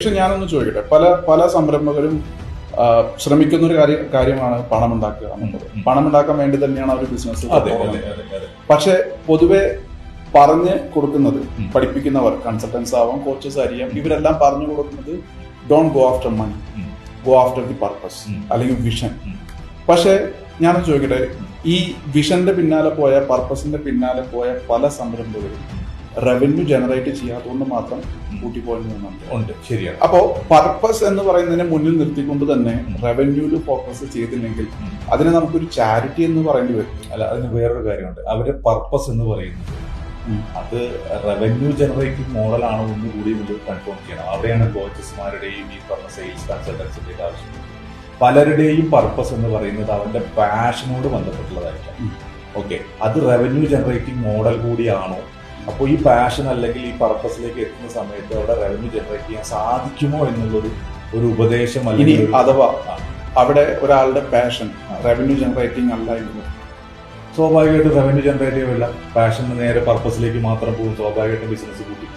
പക്ഷെ ഞാനൊന്ന് ചോദിക്കട്ടെ, പല പല സംരംഭകരും ശ്രമിക്കുന്ന ഒരു കാര്യമാണ് പണം ഉണ്ടാക്കുക എന്നുള്ളത്. പണം ഉണ്ടാക്കാൻ വേണ്ടി തന്നെയാണ് അവർ ബിസിനസ്. പക്ഷെ പൊതുവെ പറഞ്ഞു കൊടുക്കുന്നത്, പഠിപ്പിക്കുന്നവർ കൺസൾട്ടൻസ് ആവാം, കോച്ചസ് ആയിരിക്കാം, ഇവരെല്ലാം പറഞ്ഞു കൊടുക്കുന്നത് don't go after money, go after the purpose അല്ലെങ്കിൽ വിഷൻ. പക്ഷെ ഞാനൊന്ന് ചോദിക്കട്ടെ, ഈ വിഷന്റെ പിന്നാലെ പോയ, പർപ്പസിന്റെ പിന്നാലെ പോയ പല സംരംഭകരും റവന്യൂ ജനറേറ്റ് ചെയ്യാത്തതുകൊണ്ട് മാത്രം ഉണ്ട്. ശരിയാണ്. അപ്പോ പർപ്പസ് എന്ന് പറയുന്നതിനെ മുന്നിൽ നിർത്തിക്കൊണ്ട് തന്നെ റവന്യൂല് ഫോക്കസ് ചെയ്തില്ലെങ്കിൽ അതിനെ നമുക്കൊരു ചാരിറ്റി എന്ന് പറയേണ്ടി വരും. അല്ല, അതിന് വേറൊരു കാര്യമുണ്ട്. അവരുടെ പർപ്പസ് എന്ന് പറയുന്നത് അത് റവന്യൂ ജനറേറ്റിംഗ് മോഡലാണോ എന്ന് കൂടി കൺഫേം ചെയ്യണം. അവിടെയാണ് കോച്ചസ്മാരുടെയും ഈ പറഞ്ഞ സെയിൽസ് കൺസൾട്ടൻസിന്റെ ആവശ്യം. പലരുടെയും പർപ്പസ് എന്ന് പറയുന്നത് അവന്റെ പാഷനോട് ബന്ധപ്പെട്ടുള്ളതായിരിക്കാം. ഓക്കെ, അത് റവന്യൂ ജനറേറ്റിംഗ് മോഡൽ കൂടിയാണോ? അപ്പോൾ ഈ പാഷൻ അല്ലെങ്കിൽ ഈ പർപ്പസിലേക്ക് എത്തുന്ന സമയത്ത് അവിടെ റവന്യൂ ജനറേറ്റ് ചെയ്യാൻ സാധിക്കുമോ എന്നുള്ളൊരു ഉപദേശം അല്ലെങ്കിൽ അഥവാ അവിടെ ഒരാളുടെ പാഷൻ റവന്യൂ ജനറേറ്റിംഗ് അല്ല എങ്കിൽ സ്വാഭാവികമായിട്ടും റവന്യൂ ജനറേറ്റ് ചെയ്യില്ല. പാഷൻ നേരെ പർപ്പസിലേക്ക് മാത്രം പോകും, സ്വാഭാവികമായിട്ടും ബിസിനസ് കൂട്ടി